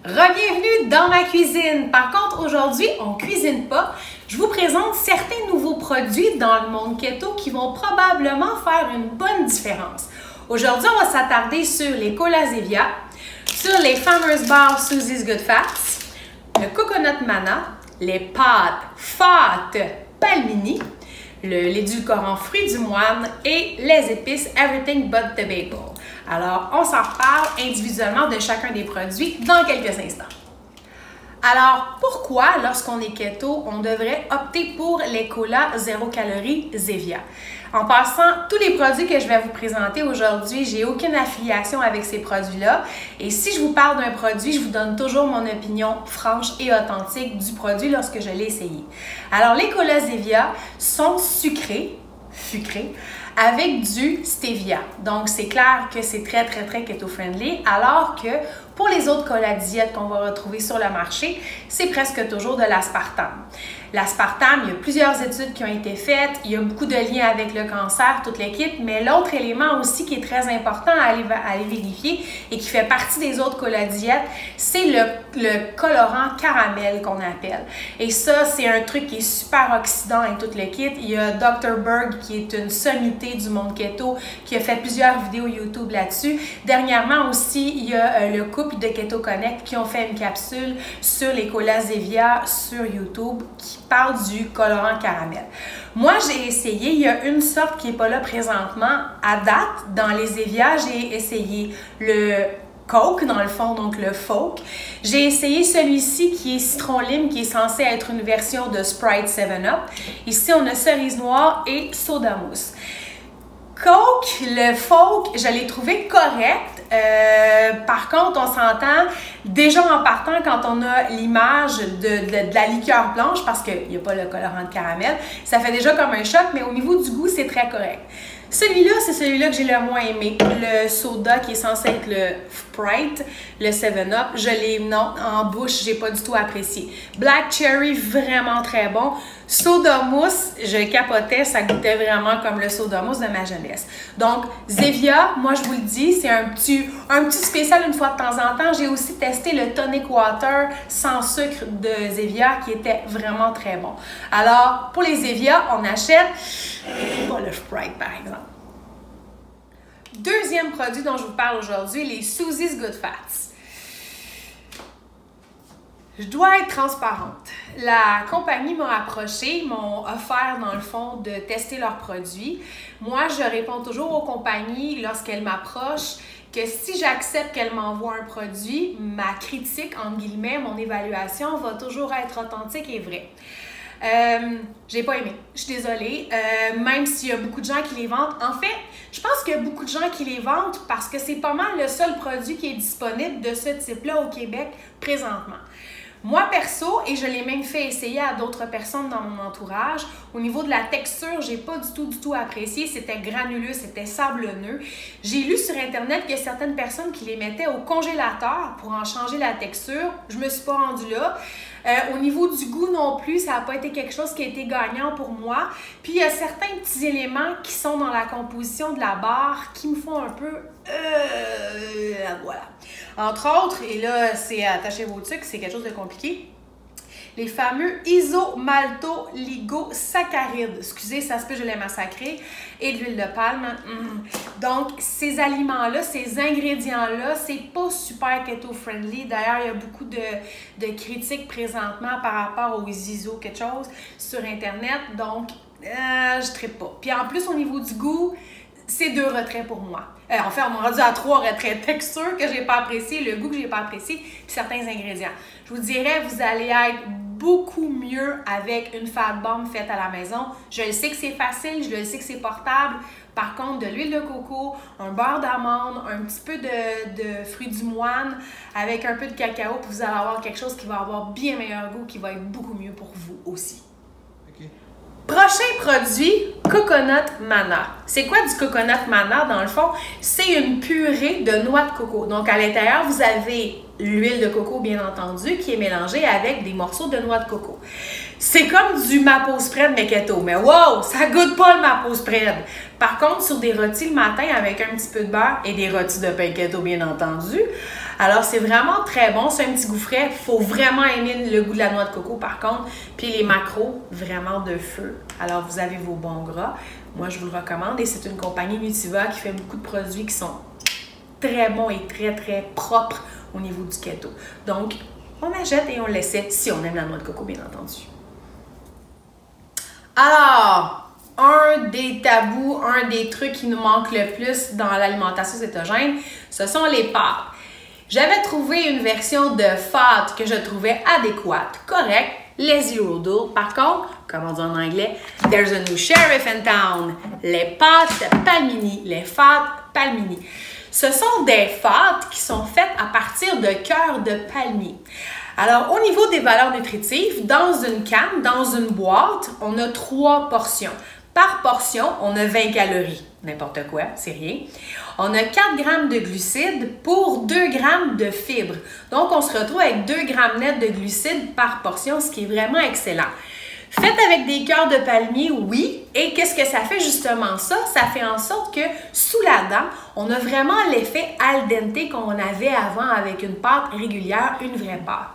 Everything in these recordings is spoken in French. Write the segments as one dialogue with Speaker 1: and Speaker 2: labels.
Speaker 1: Re-bienvenue dans ma cuisine. Par contre, aujourd'hui, on ne cuisine pas. Je vous présente certains nouveaux produits dans le monde keto qui vont probablement faire une bonne différence. Aujourd'hui, on va s'attarder sur les colas Zevia, sur les Farmer's Bar Susie's Good Fats, le Coconut Mana, les pâtes Fat Palmini, l'édulcorant fruit du moine et les épices Everything But the Bagel. Alors, on s'en reparle individuellement de chacun des produits dans quelques instants. Alors, pourquoi, lorsqu'on est keto, on devrait opter pour les colas 0 calories Zevia? En passant, tous les produits que je vais vous présenter aujourd'hui, j'ai aucune affiliation avec ces produits-là. Et si je vous parle d'un produit, je vous donne toujours mon opinion franche et authentique du produit lorsque je l'ai essayé. Alors, les colas Zevia sont sucrés, avec du stevia. Donc, c'est clair que c'est très keto-friendly, alors que pour les autres colas diète qu'on va retrouver sur le marché, c'est presque toujours de l'aspartame. L'aspartame, il y a plusieurs études qui ont été faites, il y a beaucoup de liens avec le cancer, toute l'équipe, mais l'autre élément aussi qui est très important à aller vérifier et qui fait partie des autres colas diète, c'est le colorant caramel qu'on appelle. Et ça, c'est un truc qui est super oxydant et toute l'équipe. Il y a Dr. Berg, qui est une sommité du monde keto, qui a fait plusieurs vidéos YouTube là-dessus. Dernièrement aussi, il y a le couple de Keto Connect qui ont fait une capsule sur les colas Zevia sur YouTube qui parle du colorant caramel. Moi, j'ai essayé, il y a une sorte qui n'est pas là présentement. À date, dans les Zevia, j'ai essayé le Coke, dans le fond, donc le Folk. J'ai essayé celui-ci qui est citron lime, qui est censé être une version de Sprite 7-Up. Ici, on a cerise noire et soda mousse. Coke, le Folk, je l'ai trouvé correct. Par contre, on s'entend déjà en partant quand on a l'image de la liqueur blanche, parce qu'il n'y a pas le colorant de caramel, ça fait déjà comme un choc, mais au niveau du goût, c'est très correct. Celui-là, c'est celui-là que j'ai le moins aimé. Le soda qui est censé être le Sprite, le 7-Up, je l'ai, non, en bouche, j'ai pas du tout apprécié. Black Cherry, vraiment très bon. Soda mousse, je capotais, ça goûtait vraiment comme le soda mousse de ma jeunesse. Donc, Zevia, moi je vous le dis, c'est un petit spécial une fois de temps en temps. J'ai aussi testé le Tonic Water sans sucre de Zevia qui était vraiment très bon. Alors, pour les Zevia, on achète pas le Sprite par exemple. Deuxième produit dont je vous parle aujourd'hui, les Susie's Good Fats. Je dois être transparente. La compagnie m'a approché, m'ont offert dans le fond de tester leurs produits. Moi, je réponds toujours aux compagnies lorsqu'elles m'approchent que si j'accepte qu'elles m'envoient un produit, ma critique, entre guillemets, mon évaluation va toujours être authentique et vraie. J'ai pas aimé. Je suis désolée. Même s'il y a beaucoup de gens qui les vendent. En fait, je pense qu'il y a beaucoup de gens qui les vendent parce que c'est pas mal le seul produit qui est disponible de ce type-là au Québec présentement. Moi, perso, et je l'ai même fait essayer à d'autres personnes dans mon entourage, au niveau de la texture, j'ai pas du tout apprécié. C'était granuleux, c'était sablonneux. J'ai lu sur Internet qu'il y a certaines personnes qui les mettaient au congélateur pour en changer la texture. Je me suis pas rendue là. Au niveau du goût non plus, ça n'a pas été quelque chose qui a été gagnant pour moi. Puis, il y a certains petits éléments qui sont dans la composition de la barre qui me font un peu... voilà. Entre autres, et là, c'est attachez vos trucs, c'est quelque chose de compliqué. Les fameux isomaltoligosaccharides. Excusez, ça se peut, je l'ai massacré. Et de l'huile de palme. Donc, ces aliments-là, ces ingrédients-là, c'est pas super keto-friendly. D'ailleurs, il y a beaucoup de critiques présentement par rapport aux iso quelque chose sur Internet. Donc, je trippe pas. Puis en plus, au niveau du goût, c'est 2 retraits pour moi. En fait, on m'a rendu à 3 retraits. Texture que j'ai pas apprécié, le goût que j'ai pas apprécié, puis certains ingrédients. Je vous dirais, vous allez être beaucoup mieux avec une fat bomb faite à la maison. Je le sais que c'est facile, je le sais que c'est portable. Par contre, de l'huile de coco, un beurre d'amande, un petit peu de fruits du moine avec un peu de cacao, puis vous allez avoir quelque chose qui va avoir bien meilleur goût, qui va être beaucoup mieux pour vous aussi. Prochain produit, Coconut Mana. C'est quoi du Coconut Mana dans le fond? C'est une purée de noix de coco. Donc à l'intérieur, vous avez l'huile de coco, bien entendu, qui est mélangée avec des morceaux de noix de coco. C'est comme du maple spread mais keto, mais wow, ça goûte pas le maple spread. Par contre, sur des rôtis le matin avec un petit peu de beurre et des rôtis de pain keto, bien entendu. Alors, c'est vraiment très bon. C'est un petit goût frais. Il faut vraiment aimer le goût de la noix de coco, par contre. Puis les macros, vraiment de feu. Alors, vous avez vos bons gras. Moi, je vous le recommande. Et c'est une compagnie Nutiva qui fait beaucoup de produits qui sont très bons et très, très propres au niveau du keto. Donc, on achète et on l'essaie si on aime la noix de coco, bien entendu. Alors, un des tabous, un des trucs qui nous manque le plus dans l'alimentation cétogène, ce sont les pâtes. J'avais trouvé une version de pâtes que je trouvais adéquate, correcte, les Zero Dough. Par contre, comme on dit en anglais, there's a new sheriff in town. Les pâtes Palmini, les pâtes Palmini. Ce sont des pâtes qui sont faites à partir de cœur de palmier. Alors, au niveau des valeurs nutritives, dans une canne, dans une boîte, on a 3 portions. Par portion, on a 20 calories. N'importe quoi, c'est rien. On a 4 grammes de glucides pour 2 grammes de fibres. Donc, on se retrouve avec 2 grammes net de glucides par portion, ce qui est vraiment excellent. Faites avec des cœurs de palmier, oui. Et qu'est-ce que ça fait justement ça? Ça fait en sorte que sous la dent, on a vraiment l'effet al dente qu'on avait avant avec une pâte régulière, une vraie pâte.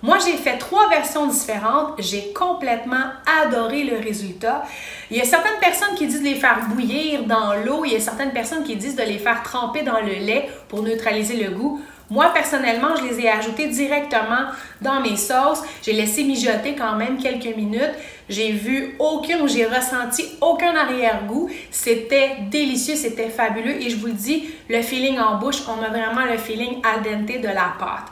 Speaker 1: Moi, j'ai fait 3 versions différentes. J'ai complètement adoré le résultat. Il y a certaines personnes qui disent de les faire bouillir dans l'eau. Il y a certaines personnes qui disent de les faire tremper dans le lait pour neutraliser le goût. Moi, personnellement, je les ai ajoutés directement dans mes sauces. J'ai laissé mijoter quand même quelques minutes. J'ai j'ai ressenti aucun arrière-goût. C'était délicieux, c'était fabuleux. Et je vous le dis, le feeling en bouche, on a vraiment le feeling al dente de la pâte.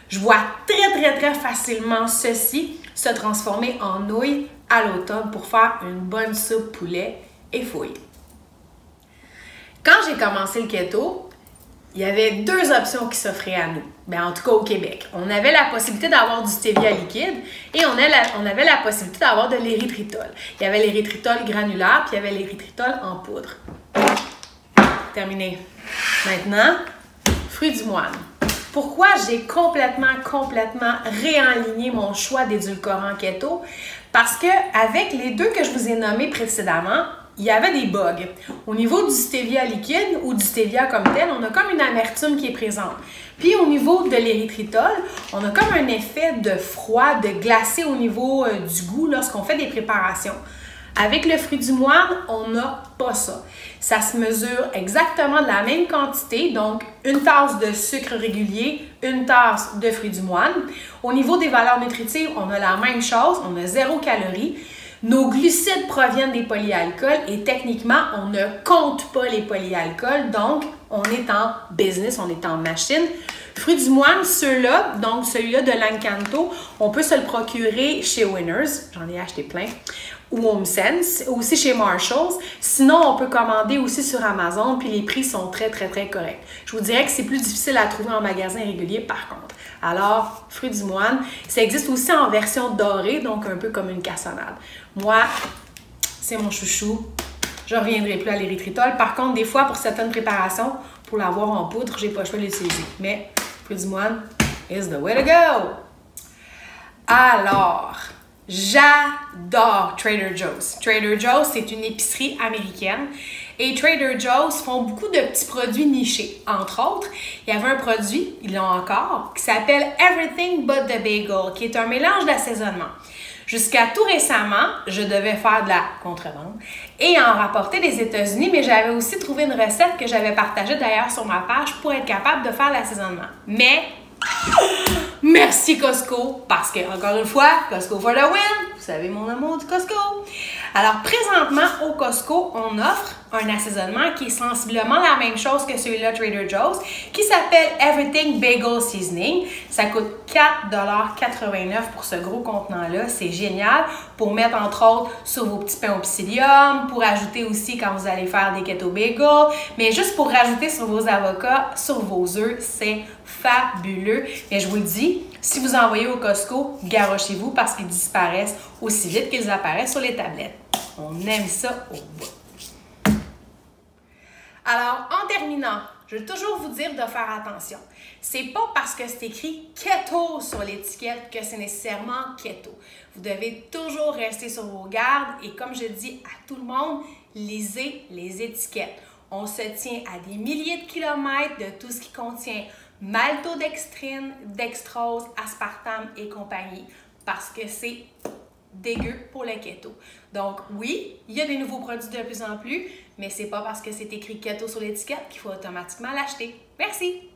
Speaker 1: Je vois très facilement ceci se transformer en nouilles à l'automne pour faire une bonne soupe poulet et fouille. Quand j'ai commencé le keto, il y avait 2 options qui s'offraient à nous. Bien, en tout cas au Québec. On avait la possibilité d'avoir du stevia liquide et on avait la possibilité d'avoir de l'érythritol. Il y avait l'érythritol granulaire puis il y avait l'érythritol en poudre. Terminé. Maintenant, fruits du moine. Pourquoi j'ai complètement réaligné mon choix d'édulcorant keto? Parce que avec les 2 que je vous ai nommés précédemment, il y avait des bugs. Au niveau du stevia liquide ou du stevia comme tel, on a comme une amertume qui est présente. Puis au niveau de l'érythritol, on a comme un effet de froid, de glacé au niveau du goût lorsqu'on fait des préparations. Avec le fruit du moine, on n'a pas ça. Ça se mesure exactement de la même quantité, donc une tasse de sucre régulier, une tasse de fruits du moine. Au niveau des valeurs nutritives, on a la même chose, on a 0 calories. Nos glucides proviennent des polyalcools et techniquement, on ne compte pas les polyalcools, donc on est en business, on est en machine. Fruits du moine, ceux-là, donc celui-là de Lancanto, on peut se le procurer chez Winners, j'en ai acheté plein, ou HomeSense, aussi chez Marshalls. Sinon, on peut commander aussi sur Amazon, puis les prix sont très corrects. Je vous dirais que c'est plus difficile à trouver en magasin régulier par contre. Alors, fruits du moine, ça existe aussi en version dorée, donc un peu comme une cassonade. Moi, c'est mon chouchou. Je ne reviendrai plus à l'érythritol. Par contre, des fois, pour certaines préparations, pour l'avoir en poudre, j'ai pas le choix de l'utiliser. Mais, fruits du moine is the way to go! Alors, j'adore Trader Joe's. Trader Joe's, c'est une épicerie américaine. Et Trader Joe's font beaucoup de petits produits nichés. Entre autres, il y avait un produit, ils l'ont encore, qui s'appelle Everything But the Bagel, qui est un mélange d'assaisonnement. Jusqu'à tout récemment, je devais faire de la contrebande et en rapporter des États-Unis, mais j'avais aussi trouvé une recette que j'avais partagée d'ailleurs sur ma page pour être capable de faire l'assaisonnement. Mais, merci Costco, parce que, encore une fois, Costco for the win, vous savez mon amour du Costco. Alors, présentement, au Costco, on offre un assaisonnement qui est sensiblement la même chose que celui-là Trader Joe's, qui s'appelle Everything Bagel Seasoning. Ça coûte 4,89$ pour ce gros contenant-là. C'est génial pour mettre, entre autres, sur vos petits pains au psyllium, pour ajouter aussi quand vous allez faire des keto bagels, mais juste pour rajouter sur vos avocats, sur vos œufs, c'est fabuleux. Mais je vous le dis, si vous envoyez au Costco, garochez-vous parce qu'ils disparaissent aussi vite qu'ils apparaissent sur les tablettes. On aime ça au bout. Alors, en terminant, je vais toujours vous dire de faire attention. C'est pas parce que c'est écrit keto sur l'étiquette que c'est nécessairement keto. Vous devez toujours rester sur vos gardes et comme je dis à tout le monde, lisez les étiquettes. On se tient à des milliers de kilomètres de tout ce qui contient maltodextrine, dextrose, aspartame et compagnie parce que c'est dégueu pour le keto. Donc oui, il y a des nouveaux produits de plus en plus, mais c'est pas parce que c'est écrit keto sur l'étiquette qu'il faut automatiquement l'acheter. Merci!